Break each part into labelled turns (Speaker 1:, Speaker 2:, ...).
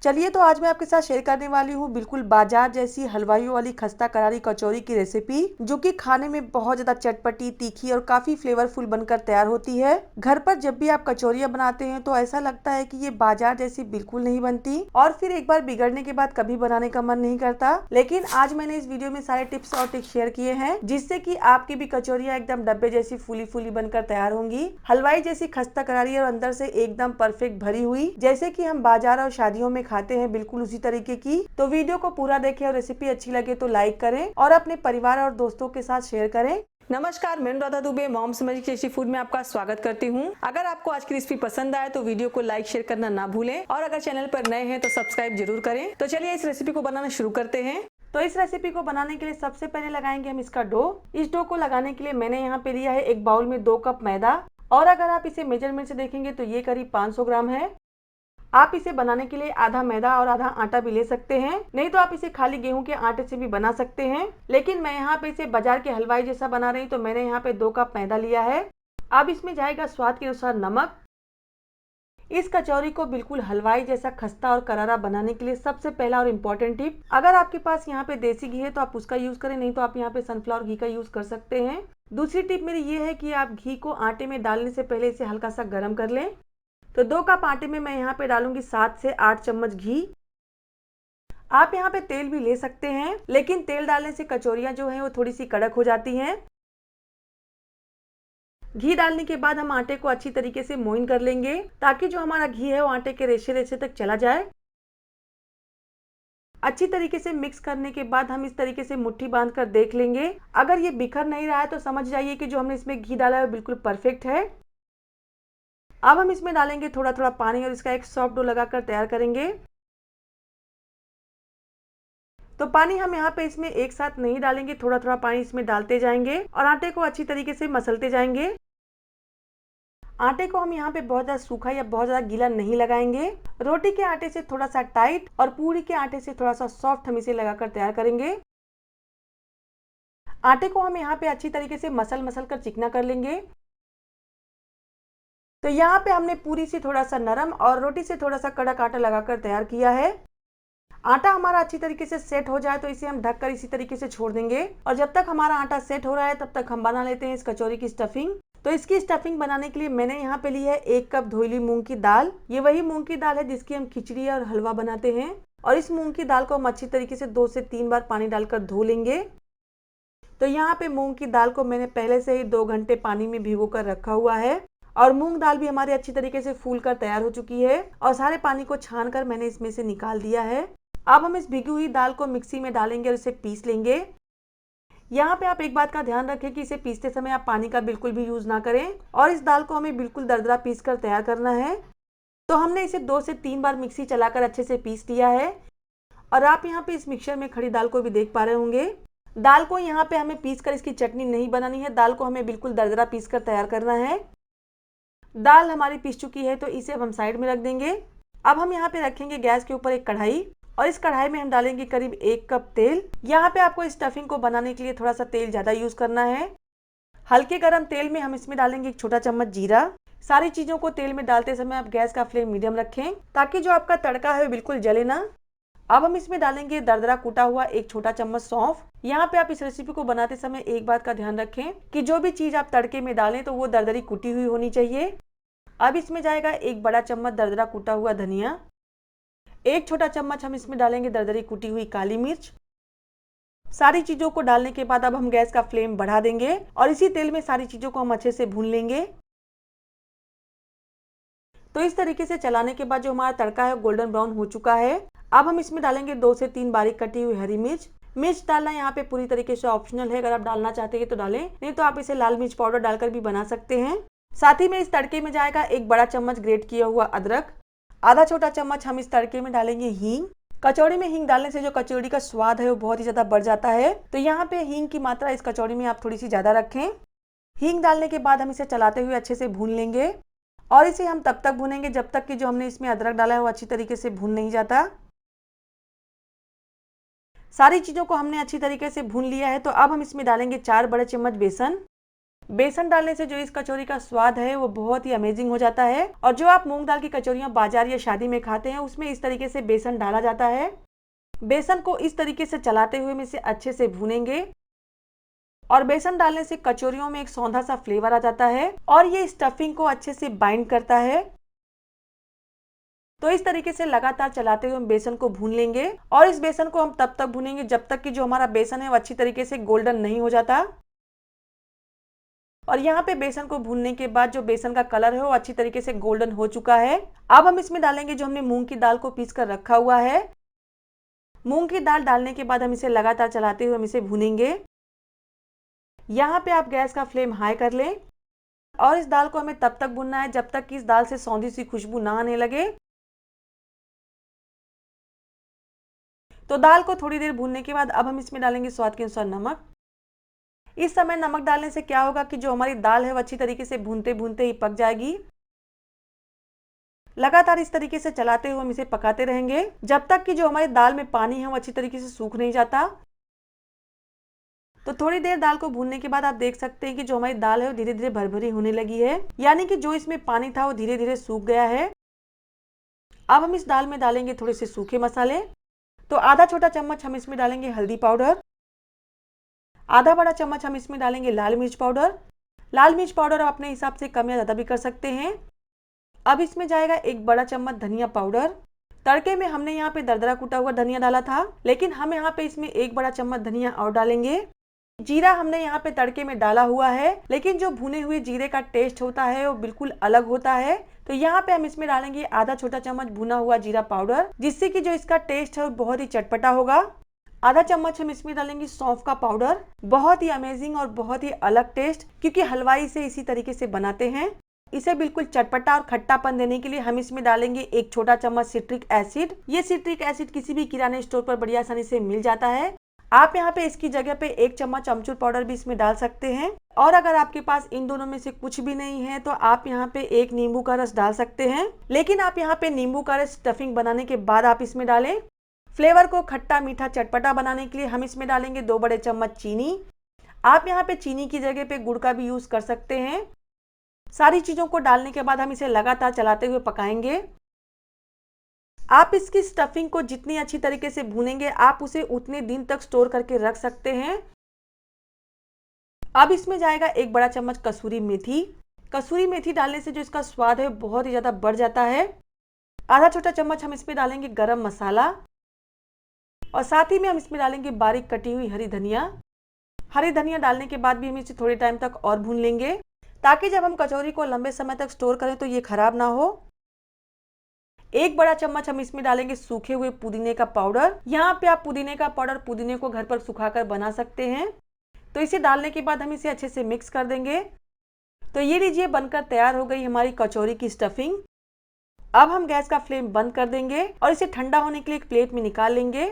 Speaker 1: चलिए तो आज मैं आपके साथ शेयर करने वाली हूँ बिल्कुल बाजार जैसी हलवाइयों वाली खस्ता करारी कचौरी की रेसिपी, जो कि खाने में बहुत ज्यादा चटपटी, तीखी और काफी फ्लेवरफुल बनकर तैयार होती है। घर पर जब भी आप कचौरियाँ बनाते हैं तो ऐसा लगता है कि ये बाजार जैसी बिल्कुल नहीं बनती और फिर एक बार बिगड़ने के बाद कभी बनाने का मन नहीं करता। लेकिन आज मैंने इस वीडियो में सारे टिप्स और ट्रिक्स शेयर किए हैं जिससे कि आपकी भी कचौरियाँ एकदम डब्बे जैसी फूली फूली बनकर तैयार होंगी, हलवाई जैसी खस्ता करारी और अंदर से एकदम परफेक्ट भरी हुई, जैसे कि हम बाजार और शादियों में खाते हैं बिल्कुल उसी तरीके की। तो वीडियो को पूरा देखें और रेसिपी अच्छी लगे तो लाइक करें और अपने परिवार और दोस्तों के साथ शेयर करें।
Speaker 2: नमस्कार, मैं Radha Dubey Mom's Magic Tasty Food में आपका स्वागत करती हूँ। अगर आपको आज की रेसिपी पसंद आए तो वीडियो को लाइक शेयर करना ना भूलें और अगर चैनल पर नए हैं तो सब्सक्राइब जरूर करें। तो चलिए इस रेसिपी को बनाना शुरू करते हैं।
Speaker 1: तो इस रेसिपी को बनाने के लिए सबसे पहले लगाएंगे हम इसका डो। इस डो को लगाने के लिए मैंने यहाँ पे लिया है एक बाउल में 2 कप मैदा और अगर आप इसे मेजरमेंट से देखेंगे तो ये करीब 500 ग्राम है। आप इसे बनाने के लिए आधा मैदा और आधा आटा भी ले सकते हैं, नहीं तो आप इसे खाली गेहूं के आटे से भी बना सकते हैं। लेकिन मैं यहाँ पे इसे बाजार के हलवाई जैसा बना रही हूँ तो मैंने यहाँ पे 2 कप मैदा लिया है। अब इसमें जाएगा स्वाद के अनुसार नमक। इस कचौरी को बिल्कुल हलवाई जैसा खस्ता और करारा बनाने के लिए सबसे पहला और इम्पोर्टेंट टिप, अगर आपके पास यहाँ पे देसी घी है तो आप उसका यूज करें, नहीं तो आप यहाँ पे सनफ्लावर घी का यूज कर सकते हैं। दूसरी टिप मेरी ये है कि आप घी को आटे में डालने से पहले इसे हल्का सा गर्म कर लें। तो 2 कप आटे में मैं यहाँ पे डालूंगी 7 से 8 चम्मच घी। आप यहाँ पे तेल भी ले सकते हैं, लेकिन तेल डालने से कचौरियाँ जो हैं वो थोड़ी सी कड़क हो जाती हैं। घी डालने के बाद हम आटे को अच्छी तरीके से मोइन कर लेंगे ताकि जो हमारा घी है वो आटे के रेशे रेशे तक चला जाए। अच्छी तरीके से मिक्स करने के बाद हम इस तरीके से मुट्ठी बांध कर देख लेंगे। अगर ये बिखर नहीं रहा है तो समझ जाइए कि जो हमने इसमें घी डाला है वो बिल्कुल परफेक्ट है। अब हम इसमें डालेंगे थोड़ा थोड़ा पानी और इसका एक सॉफ्ट डो लगाकर तैयार करेंगे। तो पानी हम यहाँ पे इसमें एक साथ नहीं डालेंगे, थोड़ा थोड़ा पानी इसमें डालते जाएंगे और आटे को अच्छी तरीके से मसलते जाएंगे। आटे को हम यहाँ पे बहुत ज्यादा सूखा या बहुत ज्यादा गीला नहीं लगाएंगे। रोटी के आटे से थोड़ा सा टाइट और पूरी के आटे से थोड़ा सा सॉफ्ट हम इसे लगाकर तैयार करेंगे। आटे को हम यहाँ पे अच्छी तरीके से मसल कर चिकना कर लेंगे। तो यहाँ पे हमने पूरी से थोड़ा सा नरम और रोटी से थोड़ा सा कड़क आटा लगाकर तैयार किया है। आटा हमारा अच्छी तरीके से सेट हो जाए तो इसे हम ढककर इसी तरीके से छोड़ देंगे और जब तक हमारा आटा सेट हो रहा है तब तक हम बना लेते हैं इस कचौरी की स्टफिंग। तो इसकी स्टफिंग बनाने के लिए मैंने यहाँ पे ली है 1 कप धोई मूंग की दाल। ये वही मूंग की दाल है जिसकी हम खिचड़ी और हलवा बनाते हैं और इस मूंग की दाल को हम अच्छी तरीके से 2 से 3 बार पानी डालकर धो लेंगे। तो यहाँ पे मूंग की दाल को मैंने पहले से ही 2 घंटे पानी में भिगो कर रखा हुआ है और मूंग दाल भी हमारी अच्छी तरीके से फूल कर तैयार हो चुकी है और सारे पानी को छान कर मैंने इसमें से निकाल दिया है। अब हम इस भिगी हुई दाल को मिक्सी में डालेंगे और इसे पीस लेंगे। यहाँ पे आप एक बात का ध्यान रखें कि इसे पीसते समय आप पानी का बिल्कुल भी यूज ना करें और इस दाल को हमें बिल्कुल दरदरा पीस कर तैयार करना है। तो हमने इसे 2 से 3 बार मिक्सी चलाकर अच्छे से पीस लिया है और आप यहाँ पे इस मिक्सचर में खड़ी दाल को भी देख पा रहे होंगे। दाल को यहाँ पे हमें पीस कर इसकी चटनी नहीं बनानी है, दाल को हमें बिल्कुल दरदरा पीस कर तैयार करना है। दाल हमारी पीस चुकी है तो इसे अब हम साइड में रख देंगे। अब हम यहाँ पे रखेंगे गैस के ऊपर एक कढ़ाई और इस कढ़ाई में हम डालेंगे करीब 1 कप तेल। यहाँ पे आपको इस स्टफिंग को बनाने के लिए थोड़ा सा तेल ज्यादा यूज करना है। हल्के गरम तेल में हम इसमें डालेंगे 1 छोटा चम्मच जीरा। सारी चीजों को तेल में डालते समय आप गैस का फ्लेम मीडियम रखें ताकि जो आपका तड़का है वो बिल्कुल जले ना। अब हम इसमें डालेंगे दरदरा कूटा हुआ 1 छोटा चम्मच सौंफ। यहाँ पे आप इस रेसिपी को बनाते समय एक बात का ध्यान रखें कि जो भी चीज आप तड़के में डालें तो वो दरदरी कुटी हुई होनी चाहिए। अब इसमें जाएगा 1 बड़ा चम्मच दरदरा कूटा हुआ धनिया। 1 छोटा चम्मच हम इसमें डालेंगे दरदरी कुटी हुई काली मिर्च। सारी चीजों को डालने के बाद अब हम गैस का फ्लेम बढ़ा देंगे और इसी तेल में सारी चीजों को हम अच्छे से भून लेंगे। तो इस तरीके से चलाने के बाद जो हमारा तड़का है गोल्डन ब्राउन हो चुका है। अब हम इसमें डालेंगे 2 से 3 बारीक कटी हुई हरी मिर्च। मिर्च डालना यहाँ पे पूरी तरीके से ऑप्शनल है, अगर आप डालना चाहते हैं तो डालें, नहीं तो आप इसे लाल मिर्च पाउडर डालकर भी बना सकते हैं। साथ ही में इस तड़के में जाएगा 1 बड़ा चम्मच ग्रेट किया हुआ अदरक। आधा छोटा चम्मच हम इस तड़के में डालेंगे हींग। कचौड़ी में हींग डालने से जो कचौड़ी का स्वाद है वो बहुत ही ज्यादा बढ़ जाता है, तो यहाँ पे हींग की मात्रा इस कचौड़ी में आप थोड़ी सी ज्यादा रखें। हींग डालने के बाद हम इसे चलाते हुए अच्छे से भून लेंगे और इसे हम तब तक भूनेंगे जब तक कि जो हमने इसमें अदरक डाला है वो अच्छी तरीके से भून नहीं जाता। सारी चीजों को हमने अच्छी तरीके से भून लिया है तो अब हम इसमें डालेंगे 4 बड़े चम्मच बेसन। बेसन डालने से जो इस कचौरी का स्वाद है वो बहुत ही अमेजिंग हो जाता है। और जो आप मूंग दाल की कचौरियां बाजार या शादी में खाते हैं उसमें इस तरीके से बेसन डाला जाता है। बेसन को इस तरीके से चलाते हुए हम इसे अच्छे से भूनेंगे और बेसन डालने से कचौरियों में एक सौंधा सा फ्लेवर आ जाता है और ये स्टफिंग को अच्छे से बाइंड करता है। तो इस तरीके से लगातार चलाते हुए हम बेसन को भून लेंगे और इस बेसन को हम तब तक भूनेंगे जब तक कि जो हमारा बेसन है वो अच्छी तरीके से गोल्डन नहीं हो जाता। और यहाँ पे बेसन को भूनने के बाद जो बेसन का कलर है वो अच्छी तरीके से गोल्डन हो चुका है। अब हम इसमें डालेंगे जो हमने मूंग की दाल को पीस कर रखा हुआ है। मूंग की दाल डालने के बाद हम इसे लगातार चलाते हुए हम इसे भूनेंगे। यहाँ पे आप गैस का फ्लेम हाई कर लें और इस दाल को हमें तब तक भूनना है जब तक कि इस दाल से सौंधी सी खुशबू ना आने लगे। तो दाल को थोड़ी देर भूनने के बाद अब हम इसमें डालेंगे स्वाद के अनुसार नमक। इस समय नमक डालने से क्या होगा कि जो हमारी दाल है वो अच्छी तरीके से भूनते भूनते ही पक जाएगी। लगातार इस तरीके से चलाते हुए हम इसे पकाते रहेंगे जब तक कि जो हमारी दाल में पानी है वो अच्छी तरीके से सूख नहीं जाता। तो थोड़ी देर दाल को भूनने के बाद आप देख सकते हैं कि जो हमारी दाल है वो धीरे धीरे भरभरी होने लगी है, यानी कि जो इसमें पानी था वो धीरे धीरे सूख गया है। अब हम इस दाल में डालेंगे थोड़े से सूखे मसाले। तो आधा छोटा चम्मच हम इसमें डालेंगे हल्दी पाउडर, आधा बड़ा चम्मच हम इसमें डालेंगे लाल मिर्च पाउडर। लाल मिर्च पाउडर आप अपने हिसाब से कम या ज़्यादा भी कर सकते हैं। अब इसमें जाएगा एक बड़ा चम्मच धनिया पाउडर। तड़के में हमने यहाँ पे दरदरा कूटा हुआ धनिया डाला था, लेकिन हम यहाँ पे इसमें एक बड़ा चम्मच धनिया और डालेंगे। जीरा हमने यहाँ पे तड़के में डाला हुआ है, लेकिन जो भुने हुए जीरे का टेस्ट होता है वो बिल्कुल अलग होता है। तो यहाँ पे हम इसमें डालेंगे आधा छोटा चम्मच भुना हुआ जीरा पाउडर, जिससे कि जो इसका टेस्ट है वो बहुत ही चटपटा होगा। आधा चम्मच हम इसमें डालेंगे सौंफ का पाउडर, बहुत ही अमेजिंग और बहुत ही अलग टेस्ट, क्योंकि हलवाई से इसी तरीके से बनाते हैं। इसे बिल्कुल चटपटा और खट्टापन देने के लिए हम इसमें डालेंगे एक छोटा चम्मच सिट्रिक एसिड। ये सिट्रिक एसिड किसी भी किराने स्टोर पर बड़ी आसानी से मिल जाता है। आप यहाँ पे इसकी जगह पे एक चम्मच अमचूर पाउडर भी इसमें डाल सकते हैं। और अगर आपके पास इन दोनों में से कुछ भी नहीं है तो आप यहाँ पे एक नींबू का रस डाल सकते हैं, लेकिन आप यहाँ पे नींबू का रस स्टफिंग बनाने के बाद आप इसमें डालें। फ्लेवर को खट्टा मीठा चटपटा बनाने के लिए हम इसमें डालेंगे 2 बड़े चम्मच चीनी। आप यहाँ पे चीनी की जगह पे गुड़ का भी यूज कर सकते हैं। सारी चीजों को डालने के बाद हम इसे लगातार चलाते हुए पकाएंगे। आप इसकी स्टफिंग को जितनी अच्छी तरीके से भूनेंगे आप उसे उतने दिन तक स्टोर करके रख सकते हैं। अब इसमें जाएगा एक बड़ा चम्मच कसूरी मेथी। कसूरी मेथी डालने से जो इसका स्वाद है बहुत ही ज्यादा बढ़ जाता है। आधा छोटा चम्मच हम इसमें डालेंगे गरम मसाला और साथ ही में हम इसमें डालेंगे बारीक कटी हुई हरी धनिया। हरी धनिया डालने के बाद भी हम इसे थोड़े टाइम तक और भून लेंगे, ताकि जब हम कचौरी को लंबे समय तक स्टोर करें तो ये खराब ना हो। एक बड़ा चम्मच हम इसमें डालेंगे सूखे हुए पुदीने का पाउडर। यहाँ पे आप पुदीने का पाउडर पुदीने को घर पर सुखाकर बना सकते हैं। तो इसे डालने के बाद हम इसे अच्छे से मिक्स कर देंगे। तो ये लीजिए बनकर तैयार हो गई हमारी कचौरी की स्टफिंग। अब हम गैस का फ्लेम बंद कर देंगे और इसे ठंडा होने के लिए एक प्लेट में निकाल लेंगे।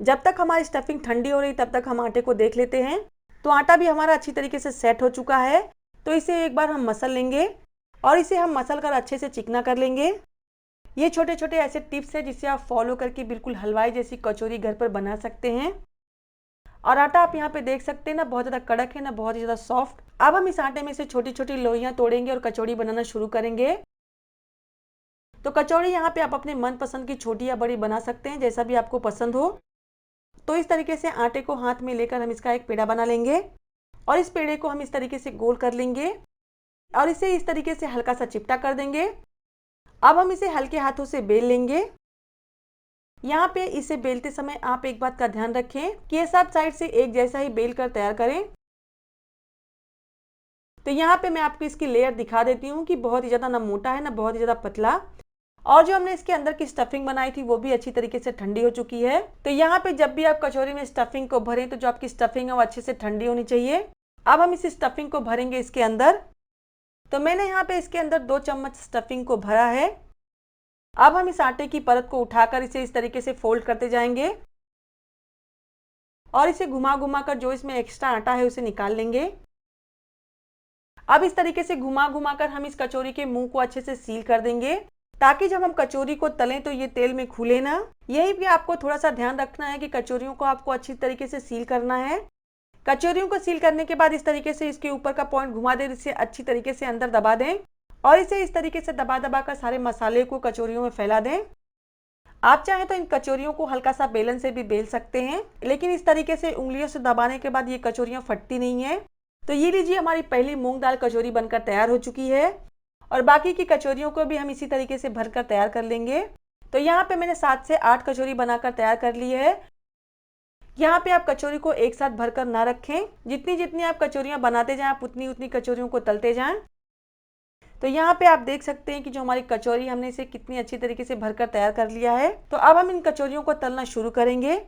Speaker 1: जब तक हमारी स्टफिंग ठंडी हो रही तब तक हम आटे को देख लेते हैं। तो आटा भी हमारा अच्छी तरीके से सेट हो चुका है। तो इसे एक बार हम मसल लेंगे और इसे हम मसल कर अच्छे से चिकना कर लेंगे। ये छोटे छोटे ऐसे टिप्स हैं जिसे आप फॉलो करके बिल्कुल हलवाई जैसी कचौरी घर पर बना सकते हैं। और आटा आप यहाँ पे देख सकते हैं ना, बहुत ज़्यादा कड़क है ना बहुत ही ज़्यादा सॉफ्ट। अब हम इस आटे में से छोटी छोटी लोइयाँ तोड़ेंगे और कचौड़ी बनाना शुरू करेंगे। तो कचौड़ी यहाँ पे आप अपने मनपसंद की छोटी या बड़ी बना सकते हैं, जैसा भी आपको पसंद हो। तो इस तरीके से आटे को हाथ में लेकर हम इसका एक पेड़ा बना लेंगे और इस पेड़े को हम इस तरीके से गोल कर लेंगे और इसे इस तरीके से हल्का सा चिपटा कर देंगे। अब हम इसे हल्के हाथों से बेल लेंगे। यहाँ पे इसे बेलते समय आप एक बात का ध्यान रखें कि ये सब साइड से एक जैसा ही बेल कर तैयार करें। तो यहाँ पे मैं आपको इसकी लेयर दिखा देती हूँ कि बहुत ही ज़्यादा ना मोटा है ना बहुत ही ज़्यादा पतला। और जो हमने इसके अंदर की स्टफिंग बनाई थी वो भी अच्छी तरीके से ठंडी हो चुकी है। तो यहाँ पे जब भी आप कचौरी में स्टफिंग को भरें तो जो आपकी स्टफिंग है वो अच्छे से ठंडी होनी चाहिए। अब हम इस स्टफिंग को भरेंगे इसके अंदर। तो मैंने यहाँ पे इसके अंदर 2 चम्मच स्टफिंग को भरा है। अब हम इस आटे की परत को उठाकर इसे इस तरीके से फोल्ड करते जाएंगे और इसे घुमा घुमा कर जो इसमें एक्स्ट्रा आटा है उसे निकाल लेंगे। अब इस तरीके से घुमा घुमा कर हम इस कचौरी के मुंह को अच्छे से सील कर देंगे, ताकि जब हम कचौरी को तलें तो ये तेल में खुले ना। यही भी आपको थोड़ा सा ध्यान रखना है कि कचौरियों को आपको अच्छी तरीके से सील करना है, कचौरियों को सील करने के बाद इस तरीके से इसके ऊपर का पॉइंट घुमा दें, इसे अच्छी तरीके से अंदर दबा दें और इसे इस तरीके से दबा दबा कर सारे मसाले को कचौरियों में फैला दें। आप चाहें तो इन कचौरियों को हल्का सा बेलन से भी बेल सकते हैं, लेकिन इस तरीके से उंगलियों से दबाने के बाद ये कचौरियां फटती नहीं है। तो ये लीजिए, हमारी पहली मूंग दाल कचौरी बनकर तैयार हो चुकी है और बाकी की कचौरियों को भी हम इसी तरीके से भरकर तैयार कर लेंगे। तो यहाँ पे मैंने 7 से 8 कचौरी बनाकर तैयार कर ली है। यहाँ पे आप कचौरी को एक साथ भरकर ना रखें, जितनी जितनी आप कचौरियाँ बनाते जाएं आप उतनी उतनी कचौरियों को तलते जाएं। तो यहाँ पे आप देख सकते हैं कि जो हमारी कचौरी हमने इसे कितनी अच्छी तरीके से भरकर तैयार कर लिया है। तो अब हम इन कचौरियों को तलना शुरू करेंगे।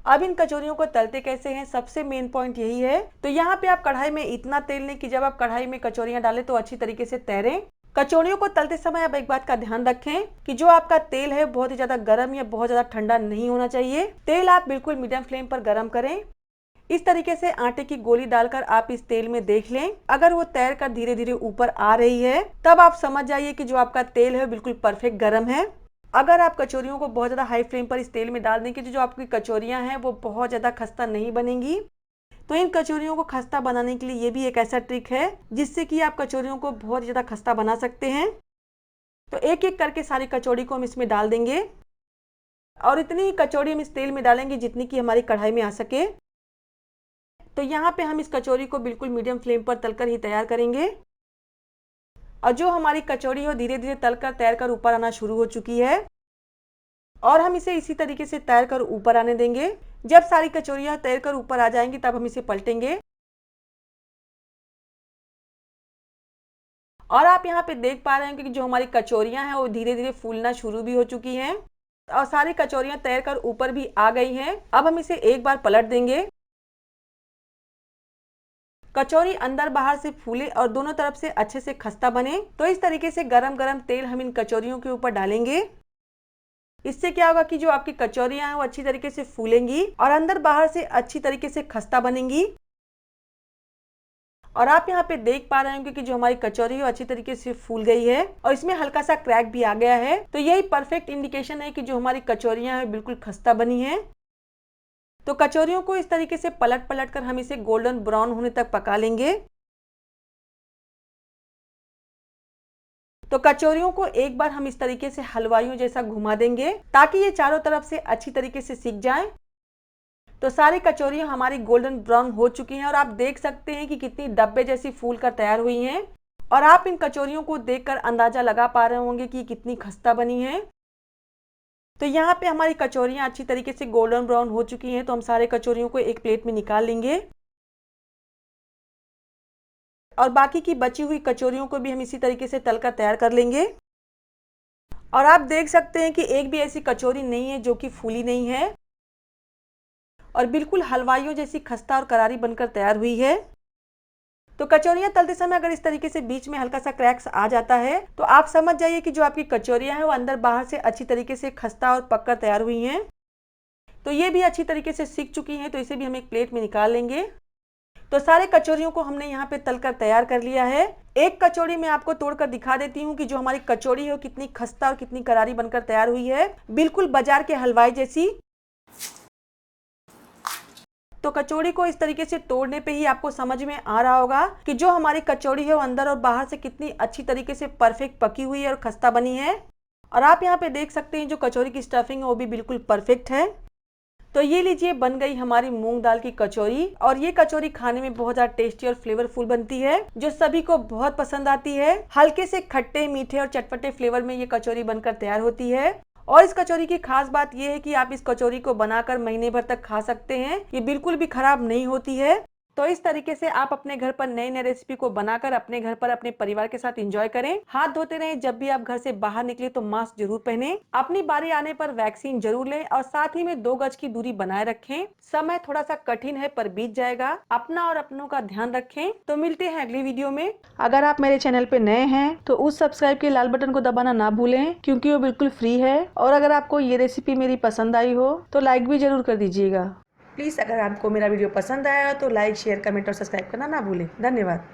Speaker 1: अब इन कचौरियों को तलते कैसे हैं, सबसे मेन पॉइंट यही है। तो यहाँ पे आप कढ़ाई में इतना तेल लें कि जब आप कढ़ाई में कचौरियां डालें तो अच्छी तरीके से तैरें। कचौरियों को तलते समय आप एक बात का ध्यान रखें कि जो आपका तेल है बहुत ही ज्यादा गर्म या बहुत ज्यादा ठंडा नहीं होना चाहिए। तेल आप बिल्कुल मीडियम फ्लेम पर गर्म करें। इस तरीके से आटे की गोली डालकर आप इस तेल में देख लें, अगर वो तैर कर धीरे धीरे ऊपर आ रही है तब आप समझ जाइए कि जो आपका तेल है बिल्कुल परफेक्ट गर्म है। अगर आप कचौरियों को बहुत ज़्यादा हाई फ्लेम पर इस तेल में डाल दें कि जो आपकी कचौरियां हैं वो बहुत ज़्यादा खस्ता नहीं बनेंगी। तो इन कचौरियों को खस्ता बनाने के लिए ये भी एक ऐसा ट्रिक है जिससे कि आप कचौरियों को बहुत ज़्यादा खस्ता बना सकते हैं। तो एक एक करके सारी कचौड़ी को हम इसमें डाल देंगे और इतनी ही कचौड़ी हम इस तेल में डालेंगे जितनी कि हमारी कढ़ाई में आ सके। तो यहाँ पे हम इस कचौरी को बिल्कुल मीडियम फ्लेम पर तलकर ही तैयार करेंगे और जो हमारी कचौड़ी है धीरे धीरे तलकर तैरकर ऊपर आना शुरू हो चुकी है और हम इसे इसी तरीके से तैरकर ऊपर आने देंगे। जब सारी कचौरियां तैरकर ऊपर आ जाएंगी तब हम इसे पलटेंगे और आप यहाँ पे देख पा रहे हैं कि जो हमारी कचौरियां हैं वो धीरे धीरे फूलना शुरू भी हो चुकी हैं और सारी कचौरियां तैरकर ऊपर भी आ गई हैं। अब हम इसे एक बार पलट देंगे। कचौरी अंदर बाहर से फूले और दोनों तरफ से अच्छे से खस्ता बने। तो इस तरीके से गरम गरम तेल हम इन कचौरियों के ऊपर डालेंगे। इससे क्या होगा कि जो आपकी कचौरियां हैं वो अच्छी तरीके से फूलेंगी और अंदर बाहर से अच्छी तरीके से खस्ता बनेंगी। और आप यहाँ पे देख पा रहे होंगे कि जो हमारी कचौरी है वो अच्छी तरीके से फूल गई है और इसमें हल्का सा क्रैक भी आ गया है। तो यही परफेक्ट इंडिकेशन है कि जो हमारी कचौरियां हैं बिल्कुल खस्ता बनी है। तो कचौरियों को इस तरीके से पलट पलट कर हम इसे गोल्डन ब्राउन होने तक पका लेंगे। तो कचौरियों को एक बार हम इस तरीके से हलवाइयों जैसा घुमा देंगे ताकि ये चारों तरफ से अच्छी तरीके से सिक जाएं। तो सारी कचौरियां हमारी गोल्डन ब्राउन हो चुकी हैं और आप देख सकते हैं कि कितनी डब्बे जैसी फूल कर तैयार हुई हैं और आप इन कचौरियों को देखकर अंदाजा लगा पा रहे होंगे कि कितनी खस्ता बनी है। तो यहाँ पे हमारी कचौरियाँ अच्छी तरीके से गोल्डन ब्राउन हो चुकी हैं। तो हम सारे कचौरियों को एक प्लेट में निकाल लेंगे और बाकी की बची हुई कचौरियों को भी हम इसी तरीके से तलकर तैयार कर लेंगे। और आप देख सकते हैं कि एक भी ऐसी कचौरी नहीं है जो कि फूली नहीं है और बिल्कुल हलवाइयों जैसी खस्ता और करारी बनकर तैयार हुई है। तो कचौरियां तलते समय अगर इस तरीके से बीच में हल्का सा क्रैक्स आ जाता है तो आप समझ जाइए कि जो आपकी कचौरियां हैं वो अंदर बाहर से अच्छी तरीके से खस्ता और पककर तैयार हुई हैं। तो ये भी अच्छी तरीके से सिक चुकी हैं। तो इसे भी हम एक प्लेट में निकाल लेंगे। तो सारे कचौरियों को हमने यहाँ पे तलकर तैयार कर लिया है। एक कचौड़ी मैं आपको तोड़कर दिखा देती हूँ कि जो हमारी कचौड़ी है वो कितनी खस्ता और कितनी करारी बनकर तैयार हुई है, बिल्कुल बाजार के हलवाई जैसी। तो कचौड़ी को इस तरीके से तोड़ने पे ही आपको समझ में आ रहा होगा कि जो हमारी कचौड़ी है वो अंदर और बाहर से कितनी अच्छी तरीके से परफेक्ट पकी हुई है और खस्ता बनी है। और आप यहाँ पे देख सकते हैं जो कचौरी की स्टफिंग है वो भी बिल्कुल परफेक्ट है। तो ये लीजिए, बन गई हमारी मूंग दाल की कचौरी और ये कचौरी खाने में बहुत ज्यादा टेस्टी और फ्लेवरफुल बनती है जो सभी को बहुत पसंद आती है। हल्के से खट्टे, मीठे और चटपटे फ्लेवर में ये कचौरी बनकर तैयार होती है। और इस कचौरी की खास बात यह है कि आप इस कचौरी को बनाकर महीने भर तक खा सकते हैं। ये बिल्कुल भी खराब नहीं होती है। तो इस तरीके से आप अपने घर पर नए नए रेसिपी को बनाकर अपने घर पर अपने परिवार के साथ एंजॉय करें। हाथ धोते रहें, जब भी आप घर से बाहर निकले तो मास्क जरूर पहने, अपनी बारी आने पर वैक्सीन जरूर लें और साथ ही में 2 गज की दूरी बनाए रखें। समय थोड़ा सा कठिन है पर बीत जाएगा। अपना और अपनों का ध्यान रखें। तो मिलते हैं अगली वीडियो में।
Speaker 2: अगर आप मेरे चैनल पे नए हैं तो उस सब्सक्राइब के लाल बटन को दबाना ना भूलें क्योंकि वो बिल्कुल फ्री है। और अगर आपको ये रेसिपी मेरी पसंद आई हो तो लाइक भी जरूर कर दीजिएगा।
Speaker 1: प्लीज़ अगर आपको मेरा वीडियो पसंद आया तो लाइक, शेयर, कमेंट और सब्सक्राइब करना ना भूलें। धन्यवाद।